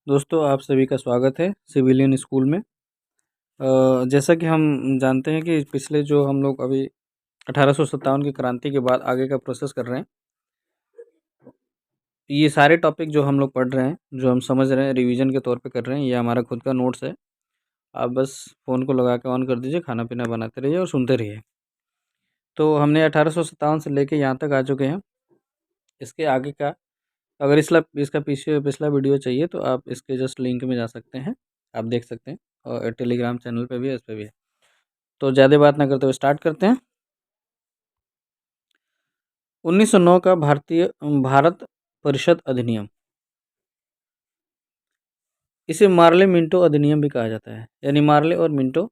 दोस्तों आप सभी का स्वागत है सिविलियन स्कूल में। जैसा कि हम जानते हैं कि पिछले जो हम लोग अभी 1857 की क्रांति के बाद आगे का प्रोसेस कर रहे हैं, ये सारे टॉपिक जो हम लोग पढ़ रहे हैं, जो हम समझ रहे हैं, रिवीजन के तौर पे कर रहे हैं, ये हमारा खुद का नोट्स है। आप बस फ़ोन को लगा के ऑन कर दीजिए, खाना पीना बनाते रहिए और सुनते रहिए। तो हमने 1857 से लेके यहाँ तक आ चुके हैं। इसके आगे का अगर इसका पिछला वीडियो चाहिए तो आप इसके जस्ट लिंक में जा सकते हैं, आप देख सकते हैं, और टेलीग्राम चैनल पे भी है, इस पे भी है। तो ज़्यादा बात ना करते हुए स्टार्ट करते हैं। 1909 का भारत परिषद अधिनियम, इसे मार्ले मिंटो अधिनियम भी कहा जाता है। यानी मार्ले और मिंटो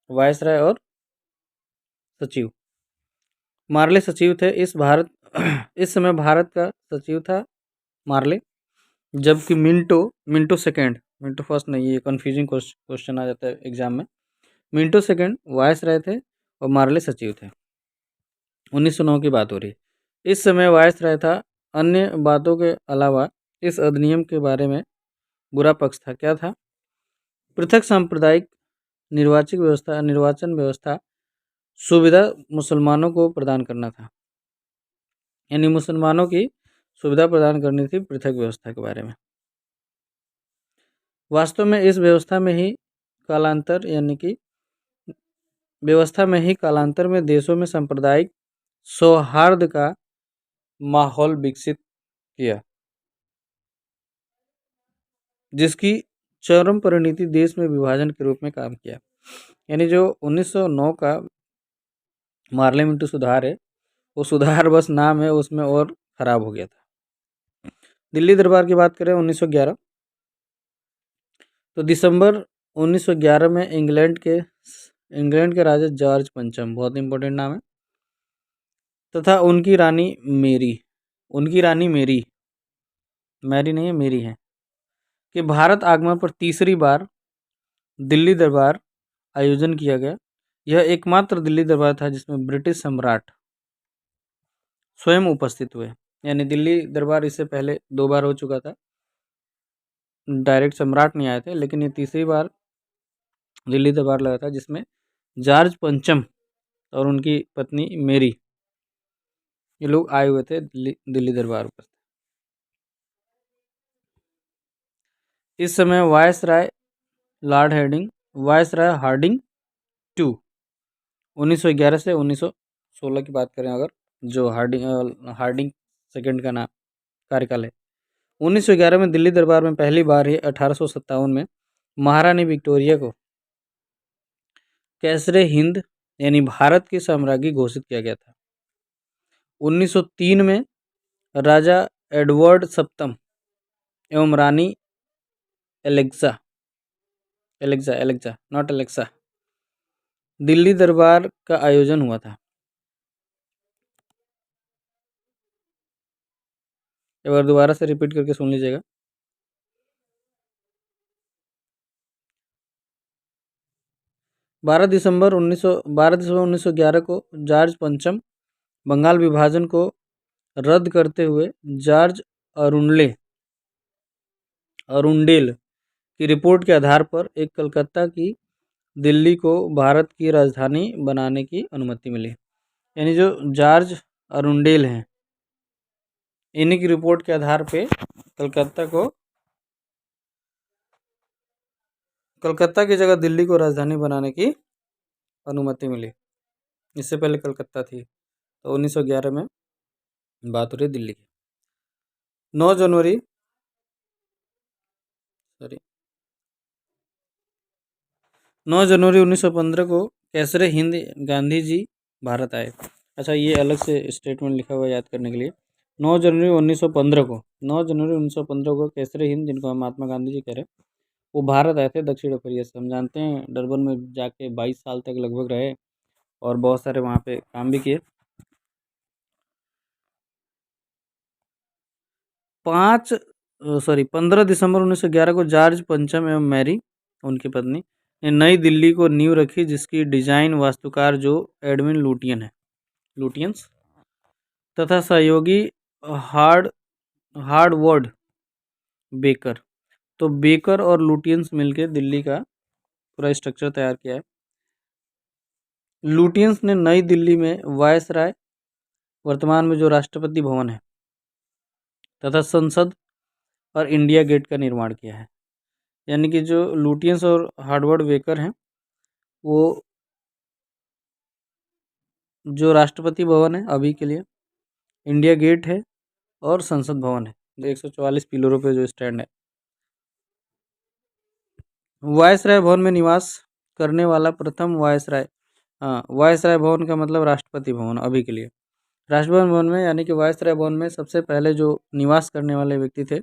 वायसराय और सचिव। मार्ले सचिव थे इस समय भारत का सचिव था मार्ले, जबकि मिंटो सेकेंड, मिंटो फर्स्ट नहीं, ये कन्फ्यूजिंग क्वेश्चन आ जाता है एग्जाम में। मिंटो सेकेंड वायसराय थे और मार्ले सचिव थे। 1909 की बात हो रही है। इस समय वायसराय था। अन्य बातों के अलावा इस अधिनियम के बारे में बुरा पक्ष था। क्या था? पृथक सांप्रदायिक निर्वाचन व्यवस्था सुविधा मुसलमानों को प्रदान करना था। यानी मुसलमानों की सुविधा प्रदान करनी थी पृथक व्यवस्था के बारे में। वास्तव में इस व्यवस्था में ही कालांतर में देशों में सांप्रदायिक सौहार्द का माहौल विकसित किया, जिसकी चरम परिणति देश में विभाजन के रूप में काम किया। यानी जो 1909 का मार्ले मिंटो सुधार है, वो सुधार बस नाम है, उसमें और खराब हो गया था। दिल्ली दरबार की बात करें 1911, तो दिसंबर 1911 में इंग्लैंड के राजा जॉर्ज पंचम, बहुत इंपॉर्टेंट नाम है, तथा उनकी रानी मैरी नहीं है, मेरी है, कि भारत आगमन पर तीसरी बार दिल्ली दरबार आयोजन किया गया। यह एकमात्र दिल्ली दरबार था जिसमें ब्रिटिश सम्राट स्वयं उपस्थित हुए। यानी दिल्ली दरबार इससे पहले 2 बार हो चुका था, डायरेक्ट सम्राट नहीं आए थे, लेकिन ये तीसरी बार दिल्ली दरबार लगा था जिसमें जॉर्ज पंचम और उनकी पत्नी मेरी, ये लोग आए हुए थे दिल्ली दरबार पर। इस समय वायसराय हार्डिंग टू 1911 से 1916 की बात करें अगर, जो हार्डिंग सेकंड का नाम कार्यकाल है। 1911 में दिल्ली दरबार में पहली बार ही 1857 में महारानी विक्टोरिया को कैसरे हिंद यानी भारत की साम्राज्ञी घोषित किया गया था। 1903 में राजा एडवर्ड सप्तम एवं रानी एलेक्जा नॉट एलेक्सा दिल्ली दरबार का आयोजन हुआ था। एक बार दोबारा से रिपीट करके सुन लीजिएगा। 12 दिसंबर 1911 को जॉर्ज पंचम बंगाल विभाजन को रद्द करते हुए जॉर्ज अरुंडेल की रिपोर्ट के आधार पर एक कलकत्ता की दिल्ली को भारत की राजधानी बनाने की अनुमति मिली। यानी जो जॉर्ज अरुंडेल हैं, इन्हीं की रिपोर्ट के आधार पे कलकत्ता की जगह दिल्ली को राजधानी बनाने की अनुमति मिली। इससे पहले कलकत्ता थी। तो 1911 में बात हो रही दिल्ली की। 9 जनवरी 1915 को कैसरे हिंद गांधी जी भारत आए। अच्छा, ये अलग से स्टेटमेंट लिखा हुआ है याद करने के लिए। 9 जनवरी 1915 को कैसरे हिंद, जिनको हम महात्मा गांधी जी कह रहे हैं, वो भारत आए थे दक्षिण अफ्रीका से। हम जानते हैं डरबन में जाके 22 साल तक लगभग रहे और बहुत सारे वहाँ पे काम भी किए। 15 दिसंबर 1911 को जॉर्ज पंचम एवं मैरी, उनकी पत्नी, ने नई दिल्ली को नींव रखी, जिसकी डिजाइन वास्तुकार जो एडविन लुटियंस तथा सहयोगी हार्डवर्ड बेकर, तो बेकर और लुटियंस मिलके दिल्ली का पूरा स्ट्रक्चर तैयार किया है। लुटियंस ने नई दिल्ली में वायसराय, वर्तमान में जो राष्ट्रपति भवन है, तथा संसद और इंडिया गेट का निर्माण किया है। यानी कि जो लुटियंस और हार्वर्ड बेकर हैं, वो जो राष्ट्रपति भवन है अभी के लिए, इंडिया गेट है और संसद भवन है, जो 144 पिलरों पे जो स्टैंड है। वायसराय भवन में निवास करने वाला प्रथम वायसराय, हाँ, वायसराय भवन का मतलब राष्ट्रपति भवन अभी के लिए। राष्ट्रपति भवन में यानी कि वायसराय भवन में सबसे पहले जो निवास करने वाले व्यक्ति थे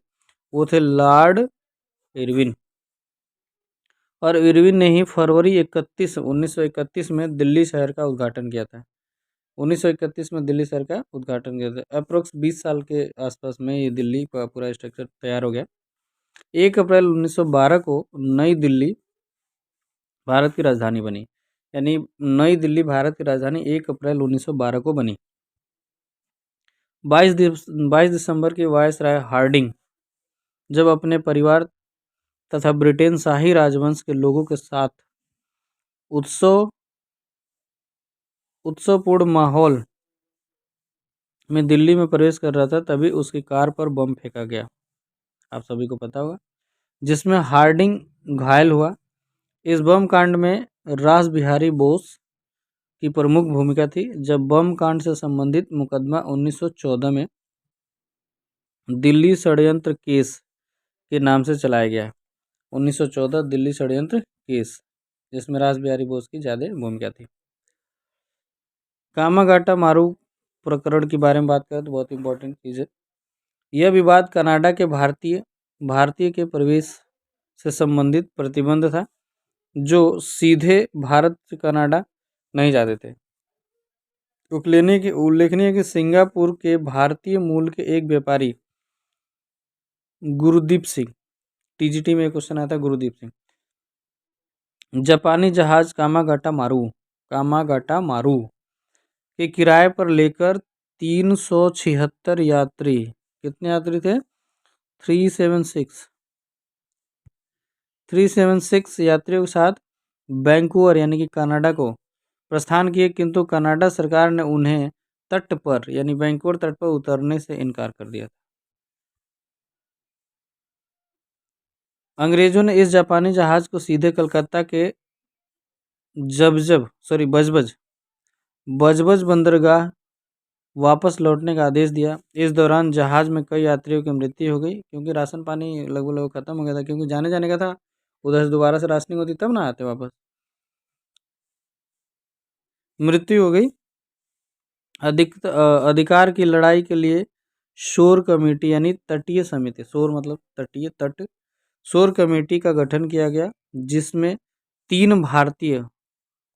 वो थे लॉर्ड इरविन। और इरविन ने ही फरवरी 1931 में दिल्ली शहर का उद्घाटन किया था। 1931 में दिल्ली शहर का उद्घाटन किया था। अप्रोक्स 20 साल के आसपास में ये दिल्ली का पूरा स्ट्रक्चर तैयार हो गया। 1 अप्रैल 1912 को नई दिल्ली भारत की राजधानी बनी। यानी नई दिल्ली भारत की राजधानी 1 अप्रैल 1912 को बनी। 22 दिसंबर की वायसराय हार्डिंग जब अपने परिवार तथा ब्रिटेन शाही राजवंश के लोगों के साथ उत्सवपूर्ण माहौल में दिल्ली में प्रवेश कर रहा था, तभी उसकी कार पर बम फेंका गया, आप सभी को पता होगा, जिसमें हार्डिंग घायल हुआ। इस बम कांड में रास बिहारी बोस की प्रमुख भूमिका थी। जब बम कांड से संबंधित मुकदमा 1914 में दिल्ली षड्यंत्र केस के नाम से चलाया गया। 1914 दिल्ली षड्यंत्र केस, जिसमें रास बिहारी बोस की ज़्यादा भूमिका थी। कामागाटा मारू प्रकरण के बारे में बात करें तो बहुत इंपॉर्टेंट चीज़ है। यह विवाद कनाडा के भारतीय के प्रवेश से संबंधित प्रतिबंध था, जो सीधे भारत से कनाडा नहीं जाते थे। उल्लेखनीय है कि सिंगापुर के भारतीय मूल के एक व्यापारी गुरदीप सिंह, टीजीटी में क्वेश्चन आया था, गुरदीप सिंह, जापानी जहाज कामागाटा मारू के किराए पर लेकर 376 यात्री, कितने यात्री थे? 376 यात्रियों के साथ वैंकूवर यानी कि कनाडा को प्रस्थान किए, किंतु कनाडा सरकार ने उन्हें तट पर यानी वैंकूवर तट पर उतरने से इनकार कर दिया था। अंग्रेजों ने इस जापानी जहाज को सीधे कलकत्ता के बजबज बंदरगाह वापस लौटने का आदेश दिया। इस दौरान जहाज में कई यात्रियों की मृत्यु हो गई, क्योंकि राशन पानी लगभग खत्म हो गया था, क्योंकि जाने का था, उधर से दोबारा से राशनिंग होती तब ना आते वापस। मृत्यु हो गई। अधिकार की लड़ाई के लिए शोर कमेटी यानी तटीय समिति, शोर मतलब तटीय, तट, शोर कमेटी का गठन किया गया, जिसमें 3 भारतीय,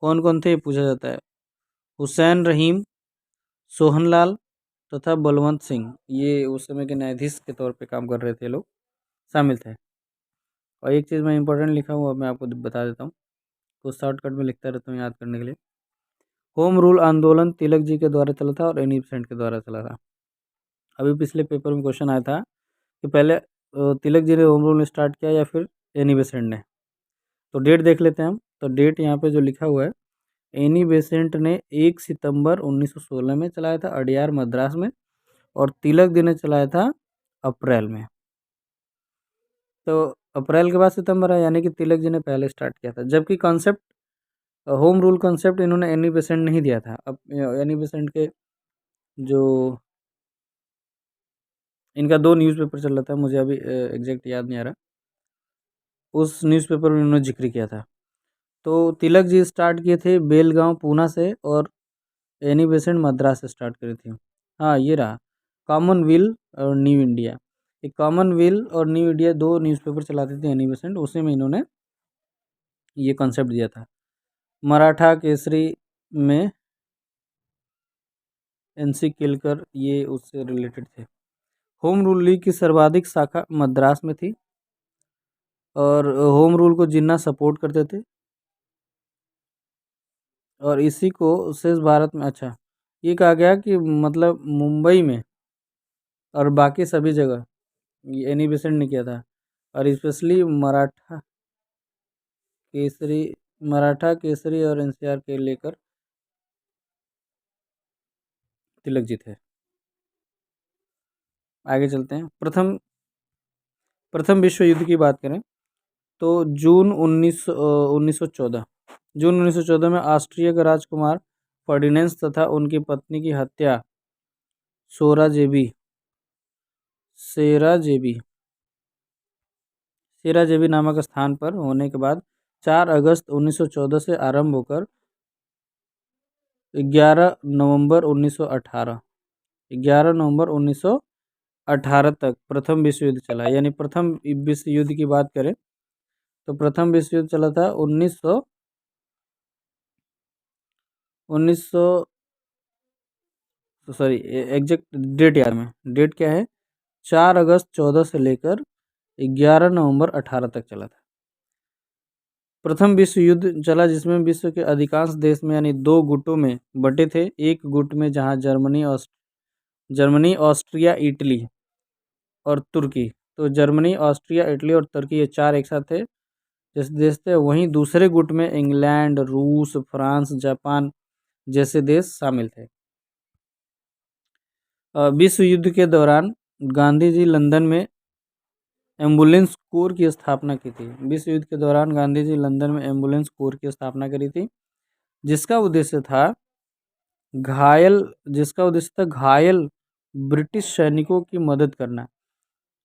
कौन कौन थे पूछा जाता है, हुसैन रहीम, सोहनलाल तथा बलवंत सिंह, ये उस समय के न्यायाधीश के तौर पे काम कर रहे थे, लोग शामिल थे। और एक चीज़ मैं इंपॉर्टेंट लिखा हूँ, अब मैं आपको बता देता हूँ, तो शॉर्टकट में लिखता रहता हूँ याद करने के लिए। होम रूल आंदोलन तिलक जी के द्वारा चला था और एनी बेसेंट के द्वारा चला था। अभी पिछले पेपर में क्वेश्चन आया था कि पहले तिलक जी ने होम रूल स्टार्ट किया या फिर एनी बेसेंट ने। तो डेट देख लेते हैं हम। तो डेट यहाँ पे जो लिखा हुआ है, एनी बेसेंट ने 1 सितंबर 1916 में चलाया था अडियार मद्रास में, और तिलक जी ने चलाया था अप्रैल में। तो अप्रैल के बाद सितंबर है, यानी कि तिलक जी ने पहले स्टार्ट किया था। जबकि कॉन्सेप्ट होम रूल कॉन्सेप्ट इन्होंने एनी बेसेंट नहीं दिया था। अब एनी बेसेंट के जो इनका 2 न्यूज़पेपर चल रहा था, मुझे अभी एग्जैक्ट याद नहीं आ रहा, उस न्यूज़पेपर में उन्होंने जिक्र किया था। तो तिलक जी स्टार्ट किए थे बेलगांव पूना से, और एनी बेसेंट मद्रास से स्टार्ट करी थी। हाँ, ये रहा कॉमनवेल्थ और न्यू इंडिया। एक कॉमनवेल्थ और न्यू इंडिया 2 न्यूज़पेपर चलाते थे एनी बेसेंट, उसी में इन्होंने ये कॉन्सेप्ट दिया था। मराठा केसरी में एनसी केलकर, ये उससे रिलेटेड थे। होम रूल लीग की सर्वाधिक शाखा मद्रास में थी, और होम रूल को जिन्ना सपोर्ट करते थे, और इसी को शेष भारत में, अच्छा, ये कहा गया कि मतलब मुंबई में और बाकी सभी जगह ये एनी बेसेंट ने किया था, और स्पेशली मराठा केसरी और एनसीआर के लेकर तिलक जी थे। आगे चलते हैं। प्रथम विश्व युद्ध की बात करें तो जून 1914 में ऑस्ट्रिया के राजकुमार फर्डिनेंड तथा उनकी पत्नी की हत्या सोराजेबी सेराजेबी सेराजेबी नामक स्थान पर होने के बाद 4 अगस्त 1914 से आरंभ होकर 11 नवंबर 1918 तक प्रथम विश्व युद्ध चला। यानी प्रथम विश्व युद्ध की बात करें तो प्रथम विश्व युद्ध चला था 1900 सॉरी एग्जैक्ट डेट यार में डेट क्या है 4 अगस्त 14 से लेकर 11 नवंबर 18 तक चला था। प्रथम विश्व युद्ध चला जिसमें विश्व के अधिकांश देश में यानी 2 गुटों में बटे थे। एक गुट में जहां जर्मनी ऑस्ट्रिया इटली और तुर्की, तो जर्मनी ऑस्ट्रिया इटली और तुर्की ये 4 एक साथ थे जैसे देश थे। वहीं दूसरे गुट में इंग्लैंड रूस फ्रांस जापान जैसे देश शामिल थे। विश्व युद्ध के दौरान गांधी जी लंदन में एम्बुलेंस कोर की स्थापना की थी। विश्व युद्ध के दौरान गांधी जी लंदन में एम्बुलेंस कोर की स्थापना करी थी जिसका उद्देश्य था घायल ब्रिटिश सैनिकों की मदद करना।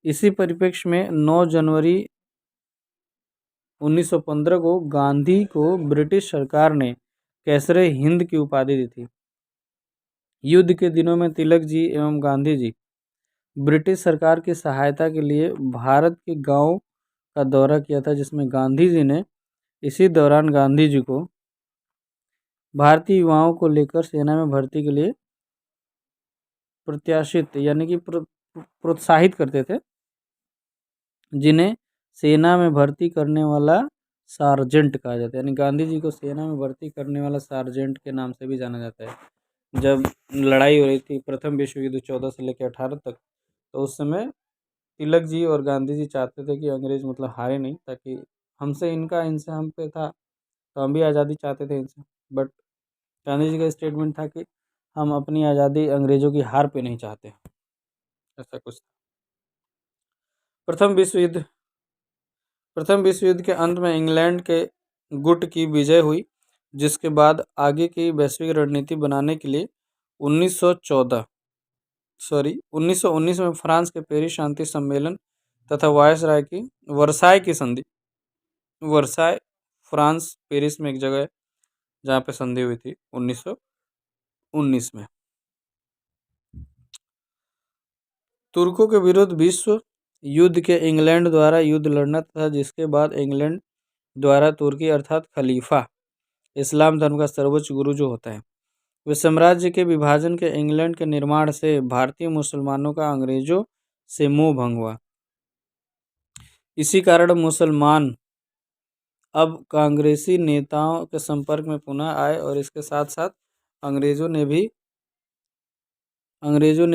इसी परिप्रेक्ष्य में 9 जनवरी 1915 को गांधी को ब्रिटिश सरकार ने कैसरे हिंद की उपाधि दी थी। युद्ध के दिनों में तिलक जी एवं गांधी जी ब्रिटिश सरकार की सहायता के लिए भारत के गांवों का दौरा किया था जिसमें गांधी जी ने इसी दौरान गांधी जी को भारतीय युवाओं को लेकर सेना में भर्ती के लिए प्रत्याशित यानी कि प्रोत्साहित करते थे जिन्हें सेना में भर्ती करने वाला सार्जेंट कहा जाता है। यानी गांधी जी को सेना में भर्ती करने वाला सार्जेंट के नाम से भी जाना जाता है। जब लड़ाई हो रही थी प्रथम विश्व युद्ध 14 से लेकर 18 तक तो उस समय तिलक जी और गांधी जी चाहते थे कि अंग्रेज मतलब हारे नहीं, ताकि इनसे हम पे था तो हम भी आज़ादी चाहते थे इनसे। बट गांधी जी का स्टेटमेंट था कि हम अपनी आज़ादी अंग्रेजों की हार पे नहीं चाहते, ऐसा कुछ था। प्रथम विश्व युद्ध के अंत में इंग्लैंड के गुट की विजय हुई जिसके बाद आगे की वैश्विक रणनीति बनाने के लिए 1919 में फ्रांस के पेरिस शांति सम्मेलन तथा वर्साई फ्रांस पेरिस में एक जगह है जहाँ पे संधि हुई थी 1919 में। तुर्कों के विरुद्ध विश्व युद्ध के इंग्लैंड द्वारा युद्ध लड़ना था जिसके बाद इंग्लैंड द्वारा तुर्की अर्थात खलीफा इस्लाम धर्म का सर्वोच्च गुरु जो होता है वे साम्राज्य के विभाजन के इंग्लैंड के निर्माण से भारतीय मुसलमानों का अंग्रेजों से मोह भंग हुआ। इसी कारण मुसलमान अब कांग्रेसी नेताओं के संपर्क में पुनः आए और इसके साथ साथ अंग्रेजों ने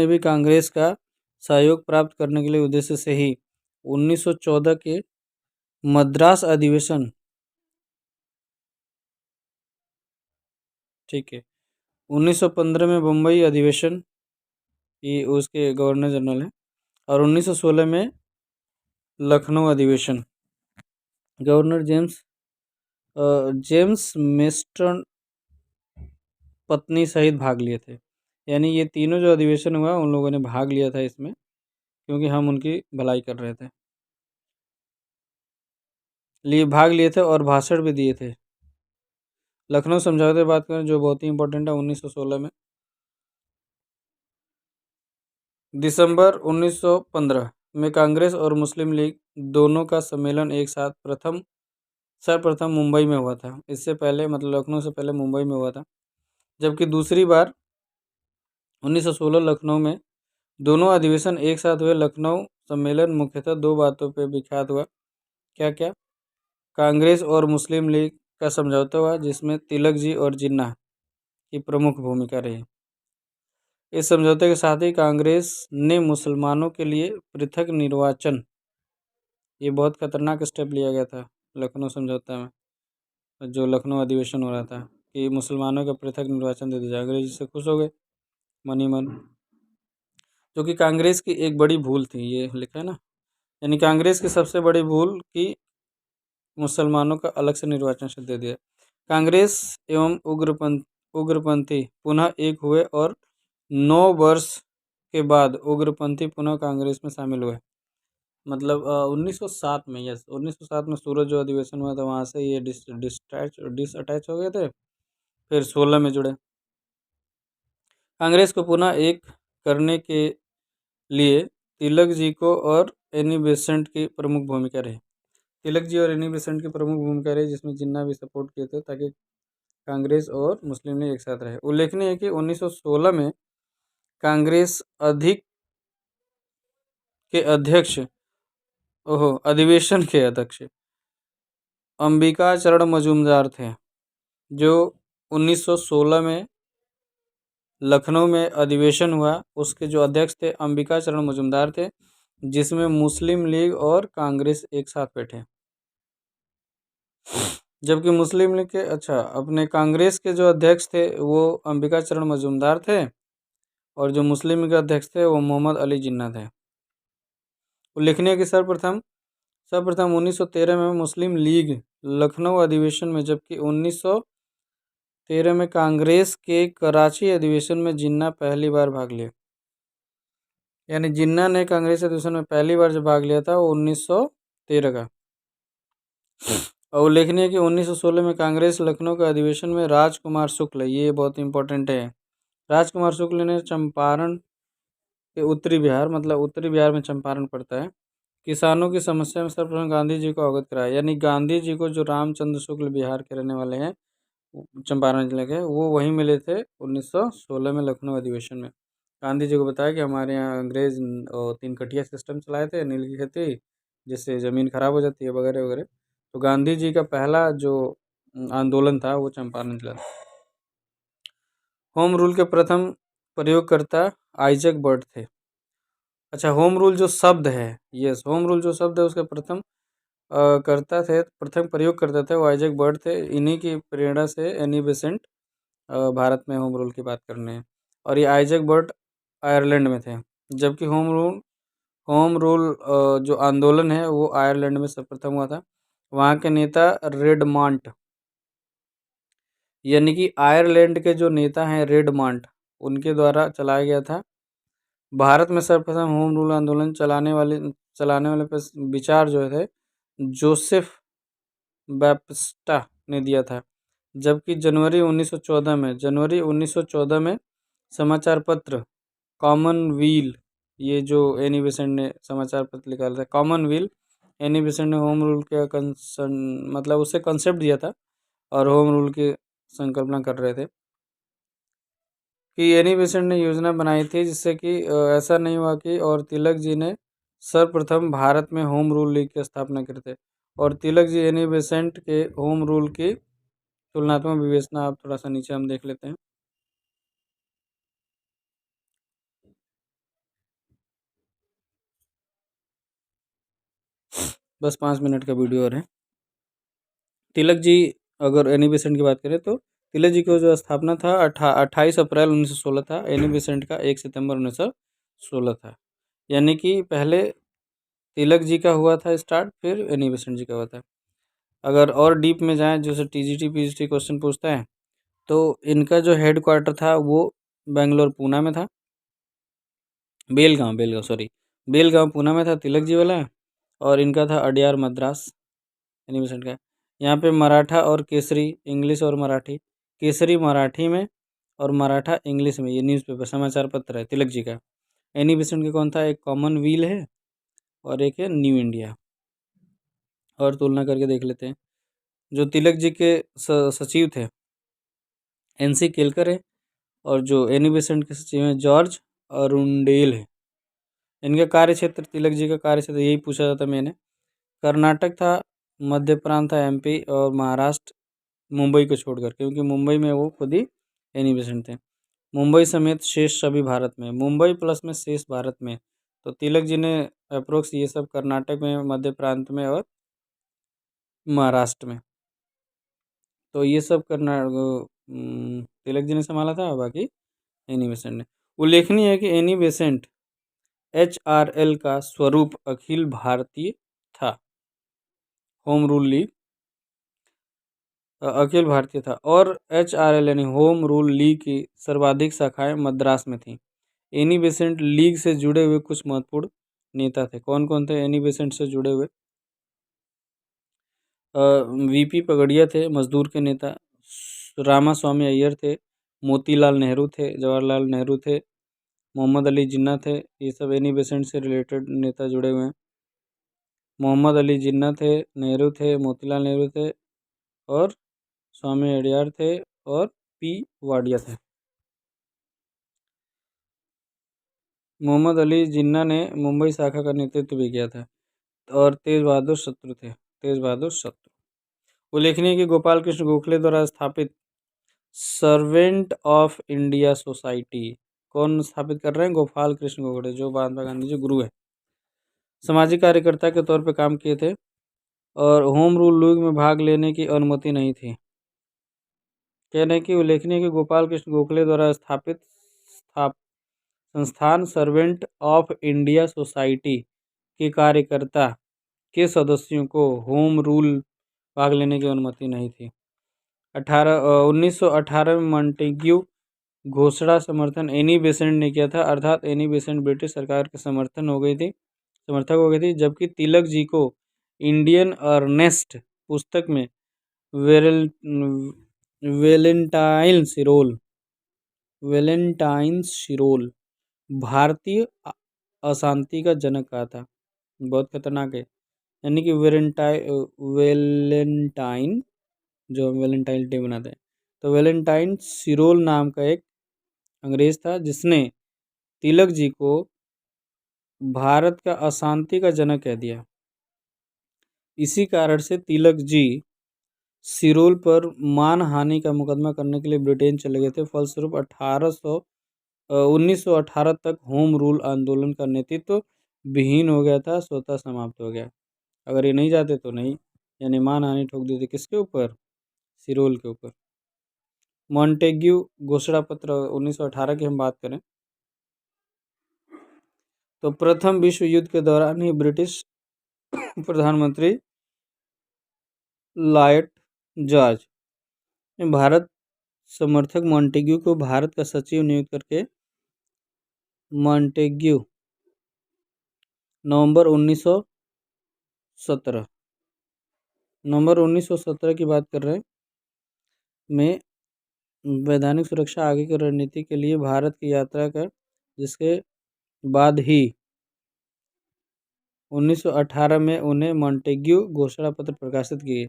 भी कांग्रेस का सहयोग प्राप्त करने के लिए उद्देश्य से ही 1914 के मद्रास अधिवेशन ठीक है 1915 में बम्बई अधिवेशन ये उसके गवर्नर जनरल है और 1916 में लखनऊ अधिवेशन गवर्नर जेम्स मेस्टन पत्नी सहित भाग लिए थे। यानी ये तीनों जो अधिवेशन हुआ उन लोगों ने भाग लिया था इसमें क्योंकि हम उनकी भलाई कर रहे थे भाग लिए थे और भाषण भी दिए थे। लखनऊ समझौते बात करें जो बहुत ही इंपॉर्टेंट है 1916 में दिसंबर 1915 में कांग्रेस और मुस्लिम लीग दोनों का सम्मेलन एक साथ सर्वप्रथम मुंबई में हुआ था। इससे पहले मतलब लखनऊ से पहले मुंबई में हुआ था जबकि दूसरी बार 1916 लखनऊ में दोनों अधिवेशन एक साथ हुए। लखनऊ सम्मेलन मुख्यतः 2 बातों पर विख्यात हुआ। क्या क्या? कांग्रेस और मुस्लिम लीग का समझौता हुआ जिसमें जिन्ना की प्रमुख भूमिका रही। इस समझौते के साथ ही कांग्रेस ने मुसलमानों के लिए पृथक निर्वाचन ये बहुत खतरनाक स्टेप लिया गया था लखनऊ समझौता में, जो लखनऊ अधिवेशन हो रहा था कि मुसलमानों का पृथक निर्वाचन दे दिया जाए। अंग्रेजी से खुश हो गए मन ही मन, जो कि कांग्रेस की एक बड़ी भूल थी, ये लिखा है ना, यानी कांग्रेस की सबसे बड़ी भूल कि मुसलमानों का अलग से निर्वाचन क्षेत्र दे दिया। कांग्रेस एवं उग्रपंथी पुनः एक हुए और 9 वर्ष के बाद उग्रपंथी पुनः कांग्रेस में शामिल हुए। मतलब 1907 में, यस 1907 में सूरत जो अधिवेशन हुआ था वहाँ से ये डिसअटैच हो गए थे, फिर 16 में जुड़े। कांग्रेस को पुनः एक करने के लिए तिलक जी को और एनी बेसेंट की प्रमुख भूमिका रही। तिलक जी और एनी बेसेंट की प्रमुख भूमिका रही, जिसमें जिन्ना भी सपोर्ट किए थे ताकि कांग्रेस और मुस्लिम लीग एक साथ रहे। उल्लेखनीय है कि 1916 में कांग्रेस अधिवेशन के अध्यक्ष अंबिका चरण मजूमदार थे, जो 1916 में लखनऊ में अधिवेशन हुआ, उसके जो अध्यक्ष थे अंबिका चरण मजूमदार थे, जिसमें मुस्लिम लीग और कांग्रेस एक साथ बैठे। जबकि मुस्लिम लीग के अपने कांग्रेस के जो अध्यक्ष थे वो अंबिका चरण मजूमदार थे, और जो मुस्लिम लीग के अध्यक्ष थे वो मोहम्मद अली जिन्ना थे। उल्लेखनीय कि सर्वप्रथम 1913 में मुस्लिम लीग लखनऊ अधिवेशन में, जबकि 1913 में कांग्रेस के कराची अधिवेशन में जिन्ना पहली बार भाग लिया। यानी जिन्ना ने कांग्रेस अधिवेशन में पहली बार जो भाग लिया था वो 1913 का। और उल्लेखनीय कि 1916 में कांग्रेस लखनऊ के अधिवेशन में राजकुमार शुक्ल, ये बहुत इंपॉर्टेंट है, राजकुमार शुक्ल ने चंपारण के उत्तरी बिहार, मतलब उत्तरी बिहार में चंपारण पड़ता है, किसानों की समस्या में सर्वप्रथम गांधी जी को अवगत कराया। यानी गांधी जी को, जो रामचंद्र शुक्ल बिहार के रहने वाले हैं, चंपारण जिले के, वो वहीं मिले थे 1916 में लखनऊ अधिवेशन में। गांधी जी को बताया कि हमारे यहाँ अंग्रेज 3 कटिया सिस्टम चलाए थे, नील की खेती, जिससे ज़मीन खराब हो जाती है वगैरह वगैरह। तो गांधी जी का पहला जो आंदोलन था वो चंपारण जिला था। होम रूल के प्रथम प्रयोगकर्ता आइजैक बर्ट थे। होम रूल जो शब्द है, यस, होम रूल जो शब्द है उसके प्रथम प्रयोग करते थे वो आइजैक बर्ट थे। इन्हीं की प्रेरणा से एनी बेसेंट भारत में होम रूल की बात करने हैं, और ये आइजैक बर्ट आयरलैंड में थे। जबकि होम रूल जो आंदोलन है वो आयरलैंड में सर्वप्रथम हुआ था। वहाँ के नेता रेडमांट, यानी कि आयरलैंड के जो नेता हैं रेडमांट, उनके द्वारा चलाया गया था। भारत में सर्वप्रथम होम रूल आंदोलन चलाने वाले विचार जो थे जोसेफ बैप्टिस्टा ने दिया था। जबकि जनवरी 1914 में समाचार पत्र कॉमनवेल, ये जो एनी बेसेंट ने समाचार पत्र निकाला था, कॉमनवेल, एनी बेसेंट ने होम रूल के मतलब उसे कंसेप्ट दिया था और होम रूल की संकल्पना कर रहे थे कि एनी बेसेंट ने योजना बनाई थी, जिससे कि ऐसा नहीं हुआ कि, और तिलक जी ने सर्वप्रथम भारत में होम रूल लीग की स्थापना करी थी। और तिलक जी एनी बेसेंट के होम रूल की तुलनात्मक विवेचना आप थोड़ा सा नीचे हम देख लेते हैं। बस 5 मिनट का वीडियो और है। तिलक जी, अगर एनी बेसेंट की बात करें तो तिलक जी की जो स्थापना था 28 अप्रैल 1916 था, एनी बेसेंट का 1 सितंबर 1916 था। यानी कि पहले तिलक जी का हुआ था स्टार्ट, फिर एनी बेसेंट जी का हुआ था। अगर और डीप में जाएं, जैसे टीजीटी पीजीटी क्वेश्चन पूछता है, तो इनका जो हेड क्वार्टर था वो बेंगलोर पूना में था, बेलगांव पूना में था तिलक जी वाला, और इनका था अडयार मद्रास एनी बेसेंट का। यहाँ पे मराठा और केसरी, इंग्लिश और मराठी, केसरी मराठी में और मराठा इंग्लिश में, ये न्यूज़पेपर समाचार पत्र है तिलक जी का। एनी बेसेंट का कौन था, एक कॉमनवेल है और एक है न्यू इंडिया। और तुलना करके देख लेते हैं। जो तिलक जी के सचिव थे एनसी केलकर है, और जो एनी बेसेंट के सचिव हैं जॉर्ज अरुंडेल है। इनका कार्य क्षेत्र, तिलक जी का कार्य क्षेत्र यही पूछा जाता मैंने, कर्नाटक था, मध्य प्रांत था, एमपी, और महाराष्ट्र, मुंबई को छोड़कर, क्योंकि मुंबई में वो खुद ही एनी बेसेंट थे। मुंबई समेत शेष सभी भारत में, मुंबई प्लस में शेष भारत में तो तिलक जी ने अप्रोक्स ये सब कर्नाटक में, मध्य प्रांत में और महाराष्ट्र में, तो ये सब तिलक जी ने संभाला था। बाकी एनी बेसेंट ने। उल्लेखनीय है कि एनी बेसेंट HRL का स्वरूप अखिल भारतीय था, home rule league Akhil Bharatiya था, और HRL यानी होम रूल लीग की सर्वाधिक शाखाएं मद्रास में थीं। एनी बेसेंट लीग से जुड़े हुए कुछ महत्वपूर्ण नेता थे। कौन कौन थे एनी बेसेंट से जुड़े हुए? VP पगड़िया थे, मजदूर के नेता। रामास्वामी अय्यर थे, मोतीलाल नेहरू थे, जवाहरलाल नेहरू थे, मोहम्मद अली जिन्ना थे। ये सब एनी बेसेंट से रिलेटेड नेता जुड़े हुए हैं। मोहम्मद अली जिन्ना थे, नेहरू थे, मोतीलाल नेहरू थे, और स्वामी अय्यर थे, और P वाडिया थे। मोहम्मद अली जिन्ना ने मुंबई शाखा का नेतृत्व भी किया था, और तेज बहादुर शत्रु थे, तेज बहादुर शत्रु। उल्लेखनीय है कि गोपाल कृष्ण गोखले द्वारा स्थापित सर्वेंट ऑफ इंडिया सोसाइटी, कौन स्थापित कर रहे हैं? गोपाल कृष्ण गोखले, जो महात्मा गांधी जी गुरु है। सामाजिक कार्यकर्ता के तौर पर काम किए थे, और होम रूल लीग में भाग लेने की अनुमति नहीं थी। कहने की उल्लेखनीय है कि गोपाल कृष्ण गोखले द्वारा स्थापित संस्थान सर्वेंट ऑफ इंडिया सोसाइटी के कार्यकर्ता के सदस्यों को होम रूल भाग लेने की अनुमति नहीं थी। 1918 में मॉन्टेग्यू घोषणा समर्थन एनी बेसेंट ने किया था, अर्थात एनी बेसेंट ब्रिटिश सरकार के समर्थक हो गई थी, जबकि तिलक जी को इंडियन अर्नेस्ट पुस्तक में वेलेंटाइन सिरोल भारतीय अशांति का जनक कहा था। बहुत खतरनाक है। यानी कि वेलेंटाइन, जो हम वेलेंटाइन डे मनाते हैं, तो वेलेंटाइन सिरोल नाम का एक अंग्रेज था, जिसने तिलक जी को भारत का अशांति का जनक कह दिया। इसी कारण से तिलक जी सिरोल पर मानहानि का मुकदमा करने के लिए ब्रिटेन चले गए थे। फलस्वरूप 1918 तक होम रूल आंदोलन का नेतृत्व विहीन हो गया था, स्वतः समाप्त हो गया। अगर ये नहीं जाते तो नहीं, यानी मानहानि ठोक दी थी। किसके ऊपर? सिरोल के ऊपर। मॉन्टेग्यू घोषणा पत्र 1918 की हम बात करें तो प्रथम विश्व युद्ध के दौरान ही ब्रिटिश प्रधानमंत्री लॉयड जॉर्ज भारत समर्थक मॉन्टेग्यू को भारत का सचिव नियुक्त करके मॉन्टेग्यू नवंबर 1917 की बात कर रहे हैं में वैधानिक सुरक्षा आगे की रणनीति के लिए भारत की यात्रा कर, जिसके बाद ही 1918 में उन्हें मॉन्टेग्यू घोषणा पत्र प्रकाशित किए।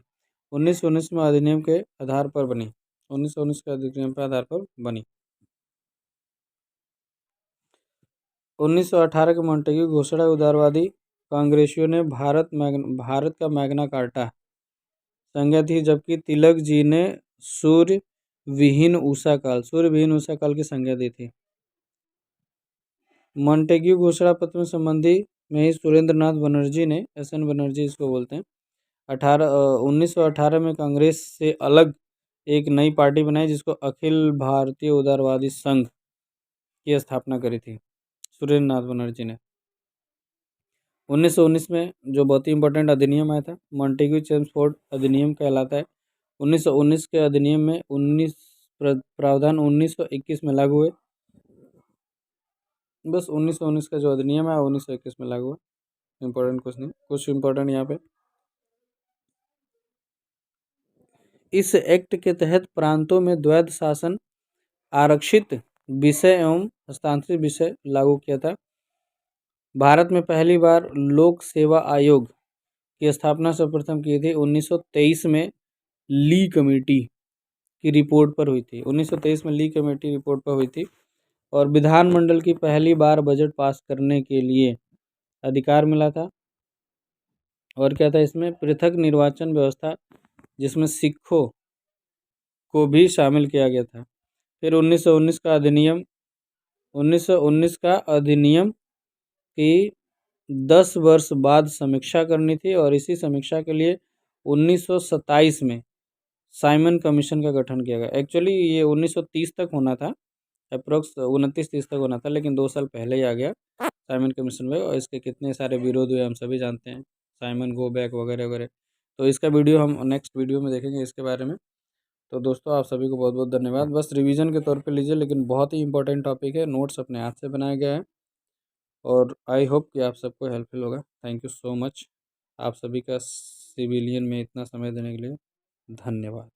1919 में अधिनियम के आधार पर बनी। 1919 के अधिनियम के आधार पर बनी। 1918 के मॉन्टेग्यू घोषणा उदारवादी कांग्रेसियों ने भारत का मैग्ना कार्टा संज्ञा थी, जबकि तिलक जी ने सूर्य विहीन उषा काल की संज्ञा दी थी। मॉन्टेग्यू घोषणा पत्र में संबंधी में ही सुरेंद्र नाथ बनर्जी ने, SN बनर्जी इसको बोलते हैं, 1918 में कांग्रेस से अलग एक नई पार्टी बनाई, जिसको अखिल भारतीय उदारवादी संघ की स्थापना करी थी सुरेंद्र नाथ बनर्जी ने। 1919 में जो बहुत ही इंपॉर्टेंट अधिनियम आया था, मॉन्टेग्यू चेम्सफोर्ड अधिनियम कहलाता है। 1919 के अधिनियम में 19 प्रावधान 1921 में लागू हुए। बस 1919 का जो अधिनियम है 1921 में लागू हुआ। इंपॉर्टेंट कुछ नहीं, कुछ इंपॉर्टेंट यहाँ पे। इस एक्ट के तहत प्रांतों में द्वैध शासन, आरक्षित विषय एवं हस्तांतरित विषय लागू किया था। भारत में पहली बार लोक सेवा आयोग की स्थापना सर्वप्रथम की थी 1923 में ली कमेटी की रिपोर्ट पर हुई थी। 1923 में ली कमेटी रिपोर्ट पर हुई थी। और विधानमंडल की पहली बार बजट पास करने के लिए अधिकार मिला था। और क्या था इसमें? पृथक निर्वाचन व्यवस्था, जिसमें सिखों को भी शामिल किया गया था। फिर 1919 का अधिनियम कि 10 वर्ष बाद समीक्षा करनी थी और इसी समीक्षा के लिए 1927 में साइमन कमीशन का गठन किया गया। एक्चुअली ये 1930 तक होना था, अप्रोक्स 29-30 तक होना था, लेकिन 2 साल पहले ही आ गया साइमन कमीशन में, और इसके कितने सारे विरोध हुए हम सभी जानते हैं, साइमन गो बैक वगैरह वगैरह। तो इसका वीडियो हम नेक्स्ट वीडियो में देखेंगे इसके बारे में। तो दोस्तों आप सभी को बहुत बहुत धन्यवाद। बस रिवीजन के तौर पे लीजिए, लेकिन बहुत ही इंपॉर्टेंट टॉपिक है, नोट्स अपने हाथ से बनाया गया है और आई होप कि आप सबको हेल्पफुल होगा। थैंक यू सो मच, आप सभी का सिविलियन में इतना समय देने के लिए धन्यवाद।